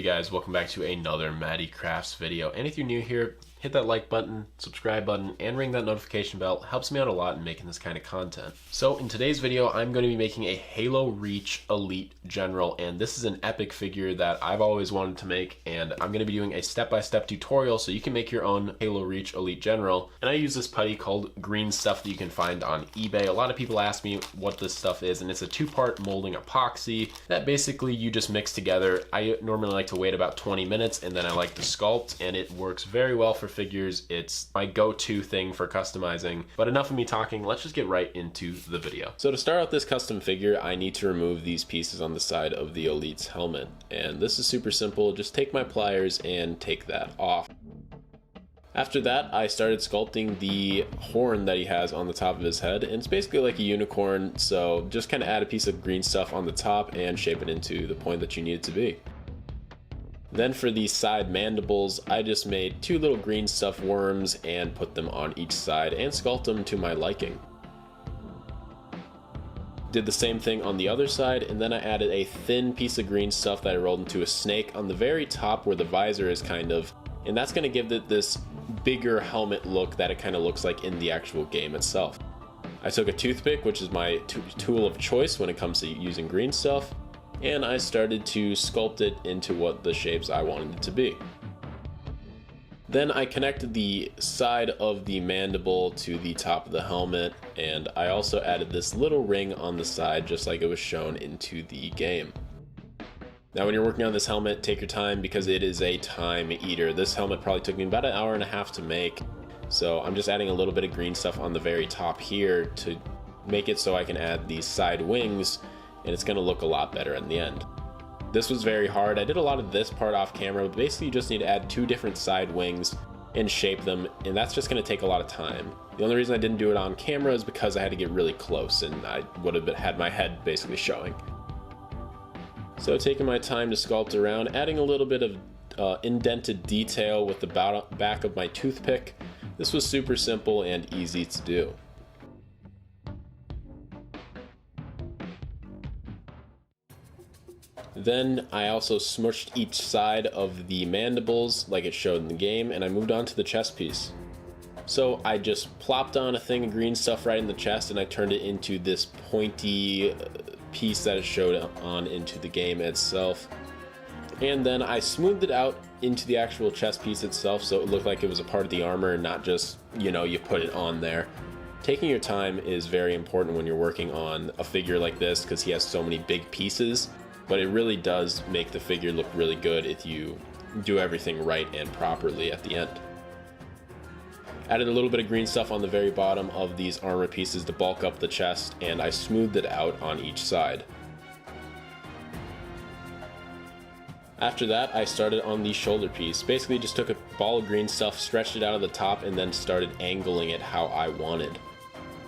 Hey guys, welcome back to another Matty Crafts video. And if you're new here, hit that like button, subscribe button, and ring that notification bell. It helps me out a lot in making this kind of content. So in today's video, I'm going to be making a Halo Reach Elite General, and this is an epic figure that I've always wanted to make, and I'm going to be doing a step-by-step tutorial so you can make your own Halo Reach Elite General. And I use this putty called Green Stuff that you can find on eBay. A lot of people ask me what this stuff is, and it's a two-part molding epoxy that basically you just mix together. I normally like to wait about 20 minutes, and then I like to sculpt, and it works very well for figures. It's my go-to thing for customizing. But enough of me talking, let's just get right into the video. So to start out this custom figure, I need to remove these pieces on the side of the Elite's helmet. And this is super simple. Just take my pliers and take that off. After that, I started sculpting the horn that he has on the top of his head, and it's basically like a unicorn, so just kind of add a piece of green stuff on the top and shape it into the point that you need it to be. Then for the side mandibles, I just made two little green stuff worms and put them on each side and sculpt them to my liking. Did the same thing on the other side, and then I added a thin piece of green stuff that I rolled into a snake on the very top where the visor is kind of, and that's going to give it this bigger helmet look that it kind of looks like in the actual game itself. I took a toothpick, which is my tool of choice when it comes to using green stuff, and I started to sculpt it into what the shapes I wanted it to be. Then I connected the side of the mandible to the top of the helmet, and I also added this little ring on the side just like it was shown into the game. Now when you're working on this helmet, take your time because it is a time eater. This helmet probably took me about an hour and a half to make, so I'm just adding a little bit of green stuff on the very top here to make it so I can add these side wings, and it's going to look a lot better in the end. This was very hard. I did a lot of this part off camera, but basically you just need to add two different side wings and shape them, and that's just going to take a lot of time. The only reason I didn't do it on camera is because I had to get really close and I would have had my head basically showing. So taking my time to sculpt around, adding a little bit of indented detail with the back of my toothpick. This was super simple and easy to do. Then I also smushed each side of the mandibles like it showed in the game, and I moved on to the chest piece. So I just plopped on a thing of green stuff right in the chest, and I turned it into this pointy piece that it showed on into the game itself. And then I smoothed it out into the actual chest piece itself so it looked like it was a part of the armor and not just, you know, you put it on there. Taking your time is very important when you're working on a figure like this because he has so many big pieces. But it really does make the figure look really good if you do everything right and properly at the end. Added a little bit of green stuff on the very bottom of these armor pieces to bulk up the chest, and I smoothed it out on each side. After that, I started on the shoulder piece. Basically just took a ball of green stuff, stretched it out of the top, and then started angling it how I wanted.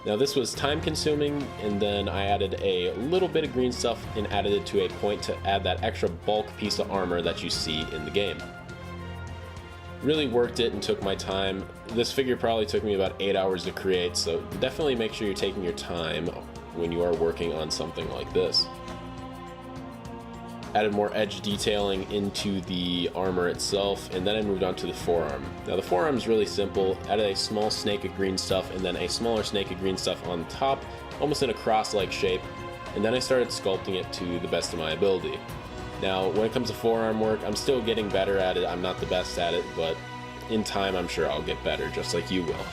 Now this was time consuming, and then I added a little bit of green stuff and added it to a point to add that extra bulk piece of armor that you see in the game. Really worked it and took my time. This figure probably took me about 8 hours to create, so definitely make sure you're taking your time when you are working on something like this. Added more edge detailing into the armor itself, and then I moved on to the forearm. Now the forearm is really simple. Added a small snake of green stuff and then a smaller snake of green stuff on top, almost in a cross-like shape, and then I started sculpting it to the best of my ability. Now when it comes to forearm work, I'm still getting better at it. I'm not the best at it, but in time I'm sure I'll get better, just like you will.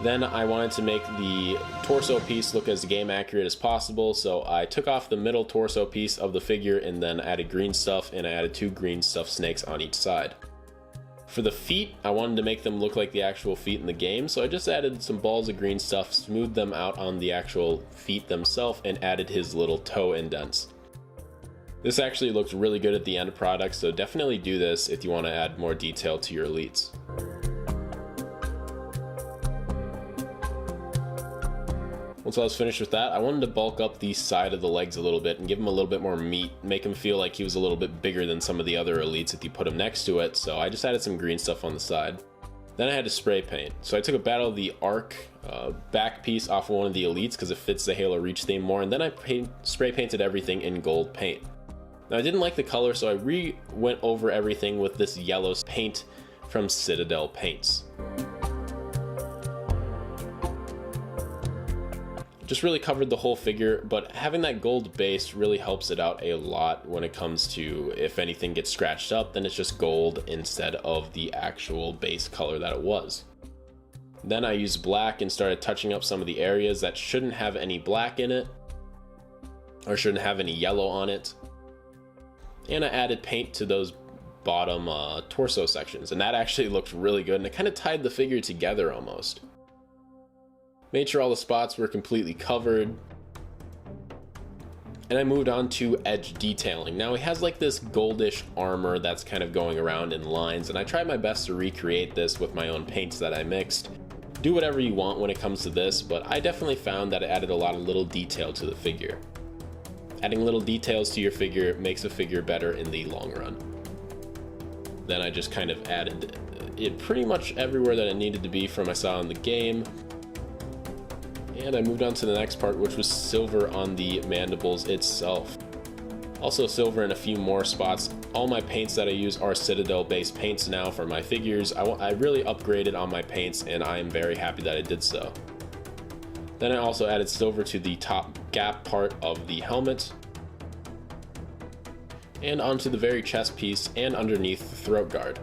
Then I wanted to make the torso piece look as game accurate as possible, so I took off the middle torso piece of the figure and then added green stuff, and I added two green stuff snakes on each side. For the feet, I wanted to make them look like the actual feet in the game, so I just added some balls of green stuff, smoothed them out on the actual feet themselves, and added his little toe indents. This actually looks really good at the end product, so definitely do this if you want to add more detail to your elites. Once I was finished with that, I wanted to bulk up the side of the legs a little bit and give him a little bit more meat, make him feel like he was a little bit bigger than some of the other elites if you put him next to it, so I just added some green stuff on the side. Then I had to spray paint. So I took a Battle of the Ark back piece off of one of the elites because it fits the Halo Reach theme more, and then I spray painted everything in gold paint. Now I didn't like the color, so I went over everything with this yellow paint from Citadel Paints. Just really covered the whole figure, but having that gold base really helps it out a lot when it comes to if anything gets scratched up, then it's just gold instead of the actual base color that it was. Then I used black and started touching up some of the areas that shouldn't have any black in it, or shouldn't have any yellow on it. And I added paint to those bottom torso sections, and that actually looked really good, and it kind of tied the figure together almost. Made sure all the spots were completely covered, and I moved on to edge detailing. Now he has like this goldish armor that's kind of going around in lines, and I tried my best to recreate this with my own paints that I mixed. Do whatever you want when it comes to this, but I definitely found that it added a lot of little detail to the figure. Adding little details to your figure makes a figure better in the long run. Then I just kind of added it pretty much everywhere that it needed to be from I saw in the game. And I moved on to the next part, which was silver on the mandibles itself. Also silver in a few more spots. All my paints that I use are Citadel based paints now for my figures. I really upgraded on my paints, and I am very happy that I did so. Then I also added silver to the top gap part of the helmet, and onto the very chest piece and underneath the throat guard.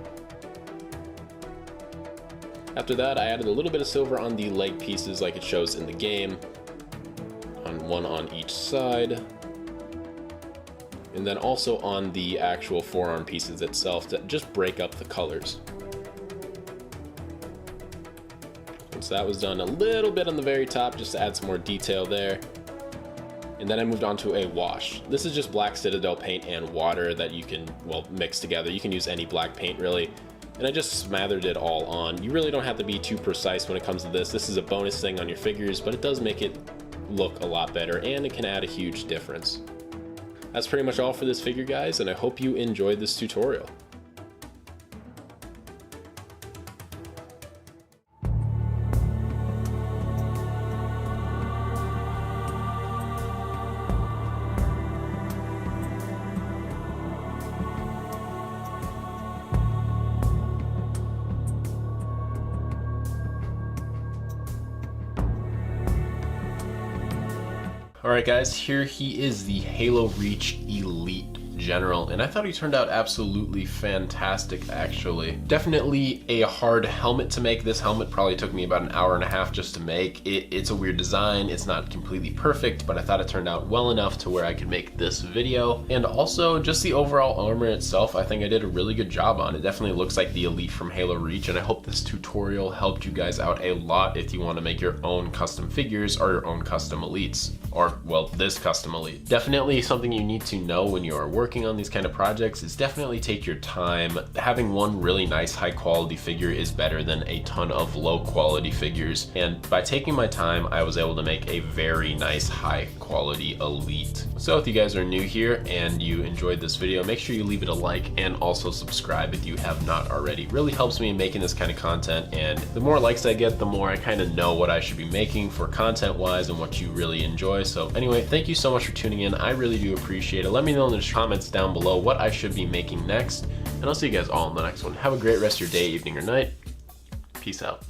After that, I added a little bit of silver on the leg pieces like it shows in the game, one on each side, and then also on the actual forearm pieces itself to just break up the colors. Once that was done, a little bit on the very top just to add some more detail there. And then I moved on to a wash. This is just black Citadel paint and water that you can, well, mix together. You can use any black paint really. And I just smothered it all on. You really don't have to be too precise when it comes to this. This is a bonus thing on your figures, but it does make it look a lot better, and it can add a huge difference. That's pretty much all for this figure, guys, and I hope you enjoyed this tutorial. Alright guys, here he is, the Halo Reach Elite General, and I thought he turned out absolutely fantastic actually. Definitely a hard helmet to make. This helmet probably took me about an hour and a half just to make. It's a weird design, it's not completely perfect, but I thought it turned out well enough to where I could make this video. And also just the overall armor itself, I think I did a really good job on. It definitely looks like the Elite from Halo Reach, and I hope this tutorial helped you guys out a lot if you want to make your own custom figures or your own custom Elites. Or, well, this custom Elite. Definitely something you need to know when you are working on these kind of projects is definitely take your time. Having one really nice high quality figure is better than a ton of low quality figures. And by taking my time, I was able to make a very nice high quality Elite. So if you guys are new here and you enjoyed this video, make sure you leave it a like and also subscribe if you have not already. It really helps me in making this kind of content, and the more likes I get, the more I kind of know what I should be making for content wise and what you really enjoy. So anyway, thank you so much for tuning in. I really do appreciate it. Let me know in the comments down below what I should be making next, and I'll see you guys all in the next one. Have a great rest of your day, evening, or night. Peace out.